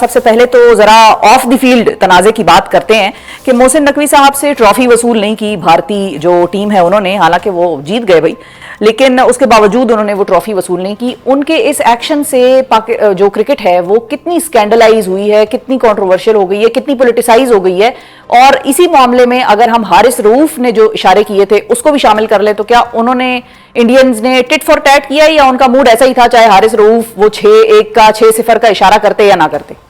सबसे पहले तो जरा ऑफ द फील्ड तनाजे की बात करते हैं कि मोहसिन नकवी साहब से ट्रॉफी वसूल नहीं की भारतीय जो टीम है उन्होंने, हालांकि वो जीत गए भाई, लेकिन उसके बावजूद उन्होंने वो ट्रॉफी वसूल नहीं की। उनके इस एक्शन से जो क्रिकेट है वो कितनी स्कैंडलाइज हुई है, कितनी कंट्रोवर्शियल हो गई है, कितनी पोलिटिसाइज हो गई है। और इसी मामले में अगर हम हारिस रऊफ ने जो इशारे किए थे उसको भी शामिल कर ले तो क्या उन्होंने इंडियंस ने टिट फॉर टैट किया या उनका मूड ऐसा ही था, चाहे हारिस रऊफ वो 6-1 का 6-0 का इशारा करते या ना करते?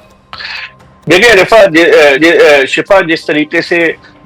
देखिए शिफा, जिस तरीके से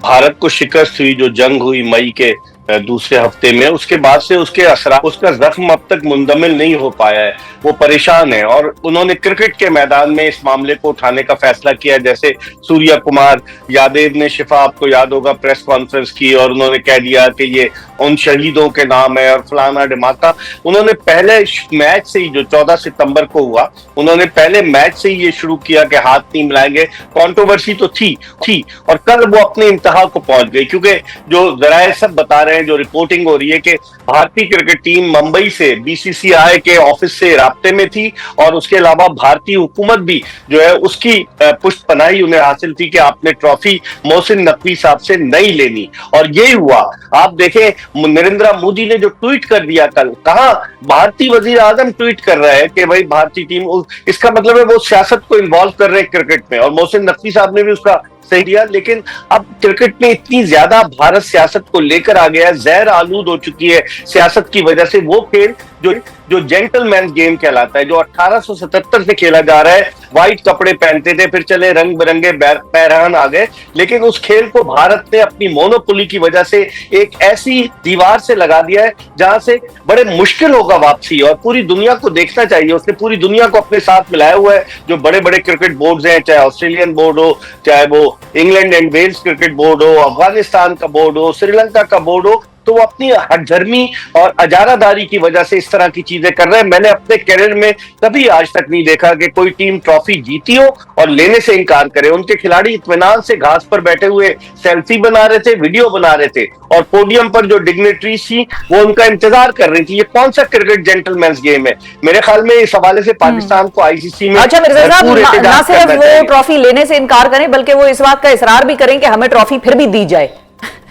भारत को शिकस्त हुई, जो जंग हुई मई के दूसरे हफ्ते में, उसके बाद से उसके असर, उसका जख्म अब तक मुंदमिल नहीं हो पाया है। वो परेशान है और उन्होंने क्रिकेट के मैदान में इस मामले को उठाने का फैसला किया। जैसे सूर्या कुमार यादव ने, शिफा आपको याद होगा, प्रेस कॉन्फ्रेंस की और उन्होंने कह दिया कि ये उन शहीदों के नाम है और फलाना ढिमाका। उन्होंने पहले मैच से ही, जो 14 सितंबर को हुआ, उन्होंने पहले मैच से ही ये शुरू किया कि हाथ नहीं मिलाएंगे। कंट्रोवर्सी तो थी और कल वो अपने इंतहा को पहुंच गई, क्योंकि जो जराए सब बता रहे हैं, जो रिपोर्टिंग हो रही है कि भारतीय क्रिकेट टीम मुंबई से बीसीसीआई के ऑफिस से राब्ते में थी और उसके अलावा भारतीय हुकूमत भी जो है उसकी पुष्टपनाही उन्हें हासिल थी कि आपने ट्रॉफी मोहसिन नकवी साहब से नहीं लेनी। और यही हुआ। आप देखें, नरेंद्र मोदी ने जो ट्वीट कर दिया कल, कहा भारतीय वजीर आजम ट्वीट कर रहे हैं कि भाई भारतीय टीम, इसका मतलब है वो सियासत को इन्वॉल्व कर रहे हैं क्रिकेट में, और मोहसिन नकवी साहब ने भी उसका सही दिया। लेकिन अब क्रिकेट में इतनी ज्यादा भारत सियासत को लेकर आ गया है, जहर आलूद हो चुकी है सियासत की वजह से। वो खेल जो जेंटलमैन गेम कहलाता है, जो 1877 से खेला जा रहा है, व्हाइट कपड़े पहनते थे, फिर चले रंग बिरंगे पैरहन आ गए, लेकिन उस खेल को भारत ने अपनी मोनोपोली की वजह से एक ऐसी दीवार से लगा दिया है जहां से बड़े मुश्किल होगा वापसी। और पूरी दुनिया को देखना चाहिए, उसने पूरी दुनिया को अपने साथ मिलाया हुआ है। जो बड़े बड़े क्रिकेट बोर्ड्स हैं, चाहे ऑस्ट्रेलियन बोर्ड हो, चाहे वो England and Wales cricket board हो, अफगानिस्तान का बोर्ड हो, श्रीलंका का बोर्ड हो, तो वो अपनी हठधर्मी और अजारादारी की वजह से इस तरह की चीजें कर रहे हैं। मैंने अपने कैरियर में कभी आज तक नहीं देखा कि कोई टीम ट्रॉफी जीती हो और लेने से इनकार करे। उनके खिलाड़ी इत्मीनान से घास पर बैठे हुए सेल्फी बना रहे थे, वीडियो बना रहे थे, और पोडियम पर जो डिग्नेटरीज थी वो उनका इंतजार कर रही थी। ये कौन सा क्रिकेट जेंटलमैन्स गेम है? मेरे ख्याल में इस हवाले से पाकिस्तान को आईसीसी में, अच्छा मिर्जा साहब, ना सिर्फ वो ट्रॉफी लेने से इनकार करें बल्कि वो इस बात का इसरार भी करें कि हमें ट्रॉफी फिर भी दी जाए।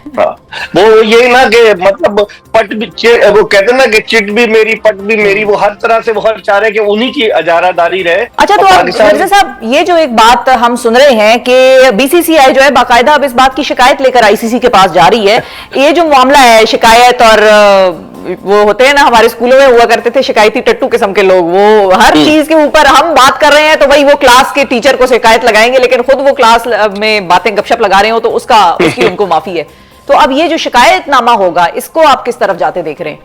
वो ये ना कि मतलब पट भी, वो कहते ना कि चिट भी मेरी पट भी मेरी, वो हर तरह से वो हर चाह रहे कि उन्हीं की अजारादारी रहे। अच्छा, तो अब मिर्जा साहब, ये जो एक बात हम सुन रहे हैं कि बीसीसीआई जो है बाकायदा अब इस बात की शिकायत लेकर आईसीसी के पास जा रही है। ये जो मामला है शिकायत, और वो होते हैं ना, हमारे स्कूलों में हुआ करते थे शिकायती टट्टू किस्म के लोग, वो हर चीज के ऊपर हम बात कर रहे हैं तो भाई वो क्लास के टीचर को शिकायत लगाएंगे, लेकिन खुद वो क्लास में बातें गपशप लगा रहे हो तो उसकी उनको माफी है। तो अब ये जो शिकायतनामा होगा, इसको आप किस तरफ जाते देख रहे हैं?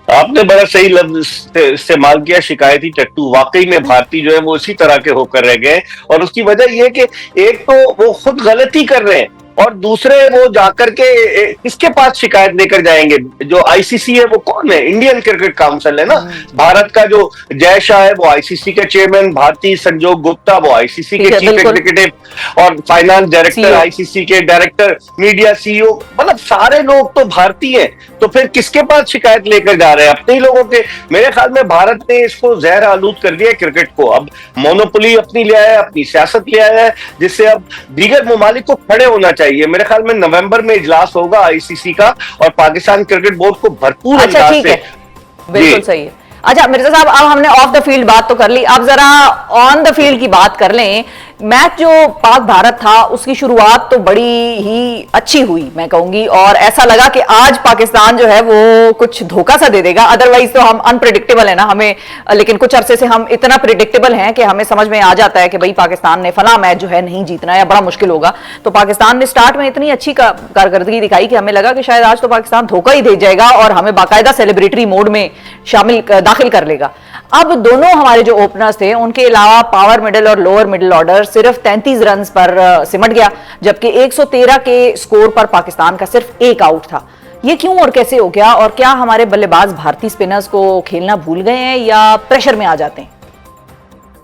आपने बड़ा सही लफ्ज इस्तेमाल किया, शिकायती टट्टू। वाकई में भारतीय जो है वो इसी तरह के होकर रह गए, और उसकी वजह यह कि एक तो वो खुद गलती कर रहे हैं और दूसरे वो जाकर के किसके पास शिकायत लेकर जाएंगे? जो आईसीसी है वो कौन है? इंडियन क्रिकेट काउंसिल है ना। भारत का जो जय शाह है वो आईसीसी के चेयरमैन, भारतीय संजोग गुप्ता वो आईसीसी के चीफ एग्जीक्यूटिव और फाइनेंस डायरेक्टर, आईसीसी के डायरेक्टर, मीडिया सीईओ, मतलब सारे लोग तो भारतीय हैं। तो फिर किसके पास शिकायत लेकर जा रहे हैं? अपने ही लोगों के। मेरे ख्याल में भारत ने इसको जहर आलूद कर दिया क्रिकेट को। अब मोनोपोली अपनी ले आया है, अपनी सियासत ले आया है, जिससे अब दीगर ममालिक को खड़े होना चाहिए। मेरे ख्याल में नवंबर में इजलास होगा आईसीसी का, और पाकिस्तान क्रिकेट बोर्ड को भरपूर अंदाज से, बिल्कुल सही है। अच्छा मिर्जा साहब, अब हमने ऑफ द फील्ड बात तो कर ली, अब जरा ऑन द फील्ड की बात कर लें। मैच जो पाक भारत था उसकी शुरुआत तो बड़ी ही अच्छी हुई मैं कहूंगी, और ऐसा लगा कि आज पाकिस्तान जो है वो कुछ धोखा सा दे देगा। अदरवाइज तो हम अनप्रेडिक्टेबल है ना हमें, लेकिन कुछ अरसे से हम इतना प्रेडिक्टेबल हैं कि हमें समझ में आ जाता है कि भाई पाकिस्तान ने फला मैच जो है नहीं जीतना है या बड़ा मुश्किल होगा। तो पाकिस्तान ने स्टार्ट में इतनी अच्छी कारकर्दगी दिखाई कि हमें लगा कि शायद आज तो पाकिस्तान धोखा ही दे जाएगा और हमें बाकायदा सेलिब्रेटरी मोड में दाखिल कर लेगा। अब दोनों हमारे जो ओपनर्स थे, उनके अलावा पावर मिडिल और लोअर मिडिल ऑर्डर सिर्फ 33 रन पर सिमट गया, जबकि 113 के स्कोर पर पाकिस्तान का सिर्फ एक आउट था। ये क्यों और कैसे हो गया? और क्या हमारे बल्लेबाज भारतीय स्पिनर्स को खेलना भूल गए हैं या प्रेशर में आ जाते हैं?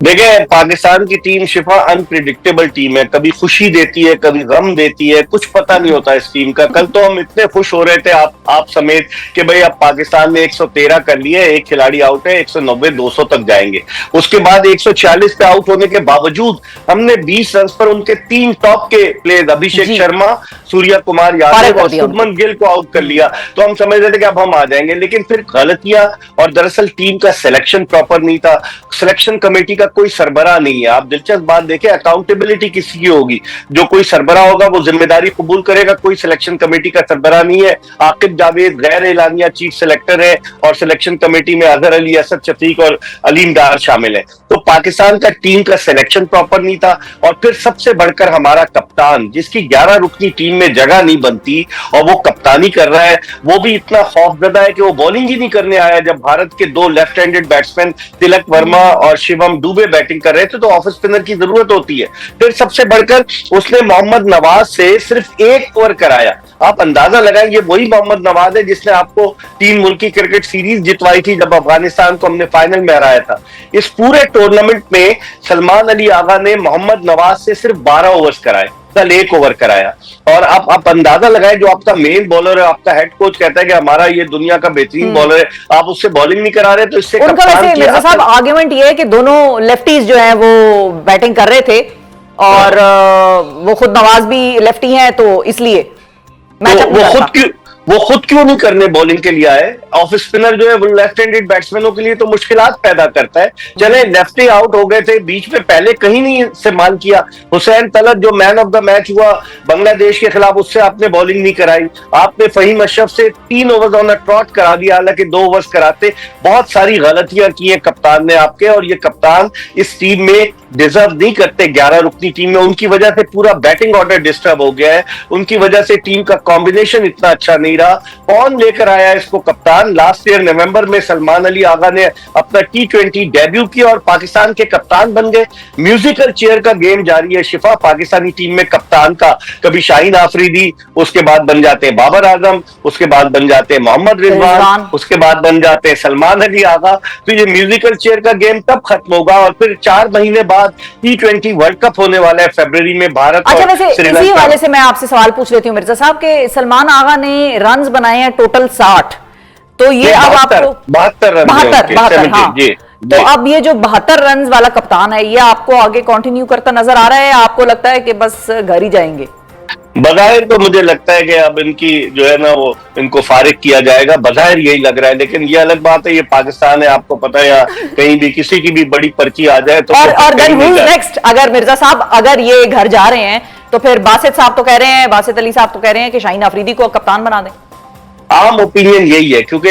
देखिए, पाकिस्तान की टीम शिफा अनप्रिडिक्टेबल टीम है, कभी खुशी देती है, कभी गम देती है, कुछ पता नहीं होता इस टीम का। कल तो हम इतने खुश हो रहे थे आप समेत कि भाई अब पाकिस्तान ने 113 कर लिए, एक खिलाड़ी आउट है, 190 200 तक जाएंगे। उसके बाद 146 पे आउट होने के बावजूद हमने 20 रन पर उनके 3 टॉप के प्लेयर अभिषेक शर्मा, सूर्य कुमार यादव और शुभमन गिल को आउट कर लिया। तो हम समझ रहे थे कि अब हम आ जाएंगे, लेकिन फिर गलतियां, और दरअसल टीम का सिलेक्शन प्रॉपर नहीं था। सिलेक्शन कमेटी का कोई सरबराह नहीं है। आप दिलचस्प बात देखें, अकाउंटेबिलिटी किसी की होगी? जो कोई सरबराह होगा वो जिम्मेदारी कबूल करेगा। कोई सिलेक्शन कमेटी का सरबराह नहीं है। आकिब जावेद गैर एलानिया चीफ सिलेक्टर है और सिलेक्शन कमेटी में अजहर अली, असद शफीक और अलीम डार शामिल है। तो पाकिस्तान का टीम का सिलेक्शन प्रॉपर नहीं था। और फिर सबसे बढ़कर हमारा कप्तान, जिसकी 11 रुकनी टीम में जगह नहीं बनती और वो कप्तानी कर रहा है, वो भी इतना खौफजदा है कि वो बॉलिंग ही नहीं करने आया। जब भारत के 2 left handed batsman Tilak Varma और शिवम दुबे बैटिंग कर रहे थे तो ऑफ स्पिनर की जरूरत होती है। फिर सबसे बढ़कर उसने मोहम्मद नवाज से सिर्फ 1 ओवर कराया। आप अंदाजा लगाएं, ये वही मोहम्मद नवाज है जिसने आपको 3 मुल्की क्रिकेट सीरीज जितवाई थी जब अफगानिस्तान को हमने फाइनल में हराया था। इस पूरे टूर्नामेंट में सलमान अली आगा ने मोहम्मद नवाज से सिर्फ 12 ओवर्स कराए, कल 1 ओवर कराया। और आप अंदाजा लगाएं, जो आपका मेन बॉलर है, आपका हेड कोच कहता है कि हमारा ये दुनिया का बेहतरीन बॉलर है, आप उससे बॉलिंग नहीं करा रहे, तो इससे उनका वैसे मिर्जा साहब आर्ग्यूमेंट ये है कि दोनों लेफ्टीज जो हैं वो बैटिंग कर रहे थे और वो खुद नवाज भी लेफ्टी हैं, तो इसलिए वो खुद क्यों नहीं करने बॉलिंग के लिए आए? ऑफ स्पिनर जो है वो लेफ्ट हैंडेड बैट्समैनों के लिए तो मुश्किलात पैदा करता है। चले लेफ्टी आउट हो गए थे बीच में, पहले कहीं नहीं इस्तेमाल किया। हुसैन तलत जो मैन ऑफ द मैच हुआ बांग्लादेश के खिलाफ, उससे आपने बॉलिंग नहीं कराई। आपने फहीम अशरफ से 3 ओवर्स ऑन अ ट्रॉट करा दिया, हालांकि 2 ओवर्स कराते। बहुत सारी गलतियां की है कप्तान ने आपके, और ये कप्तान इस टीम में डिजर्व नहीं करते। 11 रुकनी टीम में उनकी वजह से पूरा बैटिंग ऑर्डर डिस्टर्ब हो गया है, उनकी वजह से टीम का कॉम्बिनेशन इतना अच्छा नहीं रहा। कौन लेकर आया इसको कप्तान? लास्ट ईयर नवंबर में सलमान अली आगा ने अपना T20 डेब्यू किया और पाकिस्तान के कप्तान बन गए। म्यूजिकल चेयर का गेम जारी है शिफा पाकिस्तानी टीम में कप्तान का। कभी शाहीन आफरीदी, उसके बाद बन जाते हैं बाबर आजम, उसके बाद बन जाते हैं मोहम्मद रिजवान, उसके बाद बन जाते हैं सलमान अली आगा। तो ये म्यूजिकल चेयर का गेम तब खत्म होगा और फिर 4 महीने बाद T20 वर्ल्ड कप होने वाला है फरवरी में भारत। अच्छा, वैसे इसी वाले से मैं आपसे सवाल पूछ लेती हूँ मिर्जा साहब के सलमान आगा ने रन्स बनाए हैं टोटल 60, तो ये अब आपको 72 रन, 72 हाँ। तो अब ये जो 72 रन वाला कप्तान है, ये आपको आगे कंटिन्यू करता नजर आ रहा है? आपको लगता है कि बस घर ही जाएंगे? बज़ाहिर तो मुझे लगता है कि अब इनकी जो है ना वो इनको फारिग किया जाएगा, बज़ाहिर यही लग रहा है। लेकिन ये अलग बात है, ये पाकिस्तान है, आपको पता है, या कहीं भी किसी की भी बड़ी पर्ची आ जाए तो और देन हु इज नेक्स्ट? अगर मिर्जा साहब अगर ये घर जा रहे हैं तो फिर बासित साहब तो कह रहे हैं, बासित अली साहब तो कह रहे हैं कि शाहीन आफरीदी को कप्तान बना दें। आम ओपिनियन यही है, क्योंकि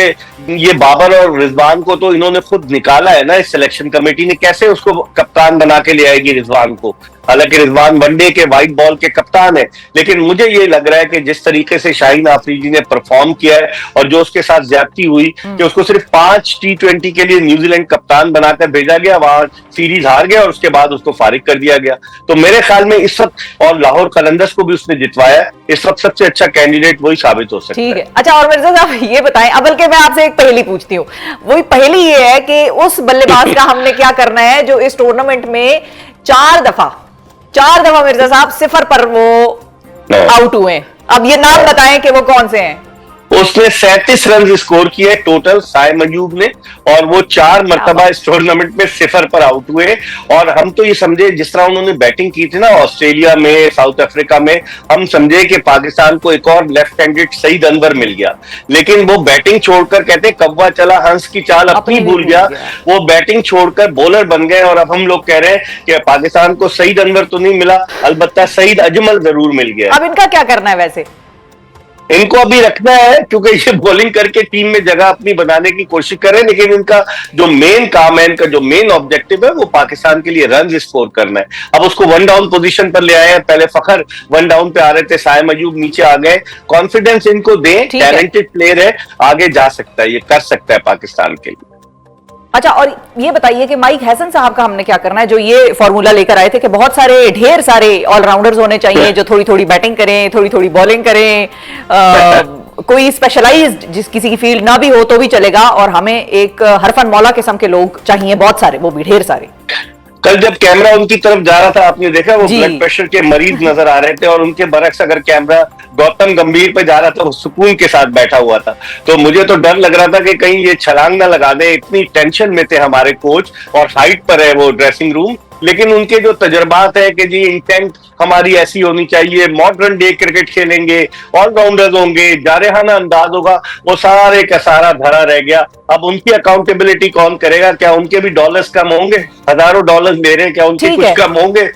ये बाबर और रिजवान को तो इन्होंने खुद निकाला है ना इस सिलेक्शन कमेटी ने। कैसे उसको कप्तान बना के ले आएगी रिजवान को? हालांकि रिजवान वनडे के व्हाइट बॉल के कप्तान है, लेकिन मुझे ये लग रहा है कि जिस तरीके से शाहीन आफरीदी ने परफॉर्म किया है और जो उसके साथ ज्यादती हुई कि उसको सिर्फ 5 T20 के लिए न्यूजीलैंड कप्तान बनाकर भेजा गया, वहां सीरीज हार गया और उसके बाद उसको फारिग कर दिया गया। तो मेरे ख्याल में इस वक्त, और लाहौर कलंदर्स को भी उसने जितवाया, इस वक्त सबसे अच्छा कैंडिडेट वही साबित हो सकता है। ठीक है। अच्छा, और मिर्जा साहब ये बताएं, अब बल्कि मैं आपसे एक पहेली पूछती हूँ। वही पहेली ये है कि उस बल्लेबाज का हमने क्या करना है जो इस टूर्नामेंट में 4 दफा मिर्जा साहब 0 पर वो आउट हुए। अब ये नाम बताएं कि वो कौन से हैं। उसने 37 रन स्कोर किए टोटल, साइम अयूब ने, और वो 4 मरतबा इस टूर्नामेंट में 0 पर आउट हुए। और हम तो ये समझे, जिस तरह उन्होंने बैटिंग की थी ना ऑस्ट्रेलिया में, साउथ अफ्रीका में, हम समझे कि पाकिस्तान को एक और लेफ्ट हैंडेड सईद अनवर मिल गया। लेकिन वो बैटिंग छोड़कर, कहते कौवा चला हंस की चाल अपनी भूल गया, वो बैटिंग छोड़कर बॉलर बन गए। और अब हम लोग कह रहे हैं कि पाकिस्तान को सईद अनवर तो नहीं मिला, अलबत्ता सईद अजमल जरूर मिल गया। अब इनका क्या करना है? वैसे इनको अभी रखना है, क्योंकि ये बॉलिंग करके टीम में जगह अपनी बनाने की कोशिश करें, लेकिन इनका जो मेन काम है, इनका जो मेन ऑब्जेक्टिव है, वो पाकिस्तान के लिए रन स्कोर करना है। अब उसको 1 डाउन पोजीशन पर ले आए हैं। पहले फखर 1 डाउन पे आ रहे थे, साइम अयूब नीचे आ गए। कॉन्फिडेंस इनको दें, टैलेंटेड प्लेयर है, आगे जा सकता है, ये कर सकता है पाकिस्तान के लिए। अच्छा, और ये बताइए कि माइक हैसन साहब का हमने क्या करना है, जो ये फॉर्मूला लेकर आए थे कि बहुत सारे, ढेर सारे ऑलराउंडर्स होने चाहिए जो थोड़ी थोड़ी बैटिंग करें, थोड़ी थोड़ी बॉलिंग करें, कोई स्पेशलाइज्ड जिस किसी की फील्ड ना भी हो तो भी चलेगा, और हमें एक हरफन मौला किस्म के लोग चाहिए बहुत सारे, वो भी ढेर सारे। कल जब कैमरा उनकी तरफ जा रहा था, आपने देखा वो जी। ब्लड प्रेशर के मरीज नजर आ रहे थे, और उनके बरक्स अगर कैमरा गौतम गंभीर पे जा रहा था, वो सुकून के साथ बैठा हुआ था। तो मुझे तो डर लग रहा था कि कहीं ये छलांग ना लगा दे, इतनी टेंशन में थे हमारे कोच, और हाइट पर है वो ड्रेसिंग रूम। लेकिन उनके जो तजर्बात है कि जी इंटेंट हमारी ऐसी होनी चाहिए, मॉडर्न डे क्रिकेट खेलेंगे, ऑलराउंडर्स होंगे, जारहाना अंदाज होगा, वो सारे का सारा धरा रह गया। अब उनकी अकाउंटेबिलिटी कौन करेगा? क्या उनके भी डॉलर्स कम होंगे? हजारों डॉलर्स ले रहे हैं, क्या उनके ठीक कुछ है। कम होंगे?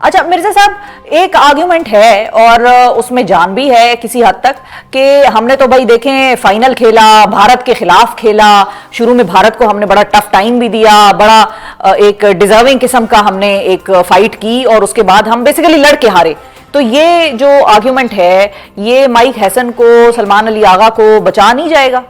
अच्छा मिर्जा साहब, एक आर्ग्यूमेंट है और उसमें जान भी है किसी हद तक, कि हमने तो भाई देखें फाइनल खेला, भारत के खिलाफ खेला, शुरू में भारत को हमने बड़ा टफ टाइम भी दिया, बड़ा एक डिजर्विंग किस्म का हमने एक फाइट की, और उसके बाद हम बेसिकली लड़ के हारे। तो ये जो आर्ग्यूमेंट है, ये माइक हैसन को, सलमान अली आगा को बचा नहीं जाएगा?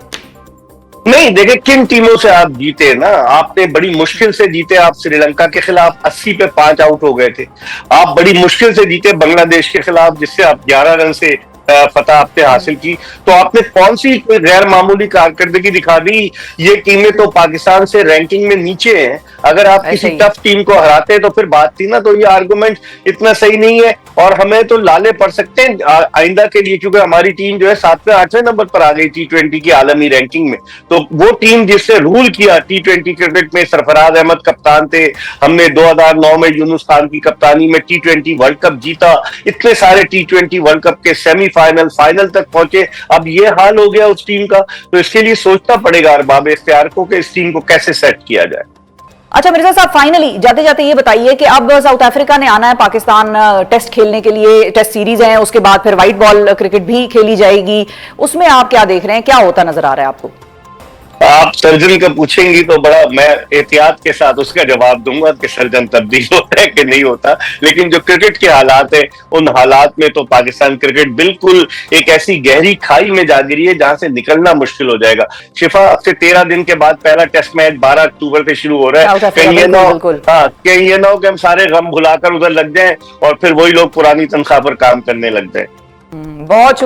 नहीं, देखिए किन टीमों से आप जीते ना, आपने बड़ी मुश्किल से जीते। आप श्रीलंका के खिलाफ 80 पे 5 आउट हो गए थे। आप बड़ी मुश्किल से जीते बांग्लादेश के खिलाफ, जिससे आप 11 रन से फतह आपने हासिल की। तो आपने कौन सी कोई गैर मामूली कारकर्दगी दिखा दी? ये टीमें तो पाकिस्तान से रैंकिंग में नीचे हैं। अगर आप किसी टफ टीम को हराते तो फिर बात थी ना। तो ये आर्गुमेंट इतना सही नहीं है, और हमें तो लाले पड़ सकते हैं आइंदा के लिए, क्योंकि हमारी टीम जो है 7वें 8वें नंबर पर आ गई T20 की आलमी रैंकिंग में। तो वो टीम जिससे रूल किया T20 क्रिकेट में, सरफराज अहमद कप्तान थे, हमने 2009 में यूनुस खान की कप्तानी में T20 वर्ल्ड कप जीता, इतने सारे T20 वर्ल्ड कप के सेमीफाइनल, फाइनल तक पहुंचे। अब ये हाल हो गया उस टीम का, तो इसके लिए सोचना पड़ेगा अरबाब इख्तियार को कि इस टीम को कैसे सेट किया जाए। अच्छा मिर्जा साहब, फाइनली जाते जाते ये बताइए कि अब साउथ अफ्रीका ने आना है पाकिस्तान टेस्ट खेलने के लिए, टेस्ट सीरीज है, उसके बाद फिर व्हाइट बॉल क्रिकेट भी खेली जाएगी, उसमें आप क्या देख रहे हैं, क्या होता नजर आ रहा है आपको? आप सर्जन का पूछेंगी तो बड़ा मैं एहतियात के साथ उसका जवाब दूंगा कि सर्जन तब्दील होता है कि नहीं होता। लेकिन जो क्रिकेट के हालात है, उन हालात में तो पाकिस्तान क्रिकेट बिल्कुल एक ऐसी गहरी खाई में जा गिरी है जहां से निकलना मुश्किल हो जाएगा। शिफा, अब से 13 दिन के बाद पहला टेस्ट मैच 12 अक्टूबर से शुरू हो रहा है। कहीं ये ना हो कि हम सारे गम भुलाकर उधर लग जाएं और फिर वही लोग पुरानी तनख्वाह पर काम करने लग जाए। बहुत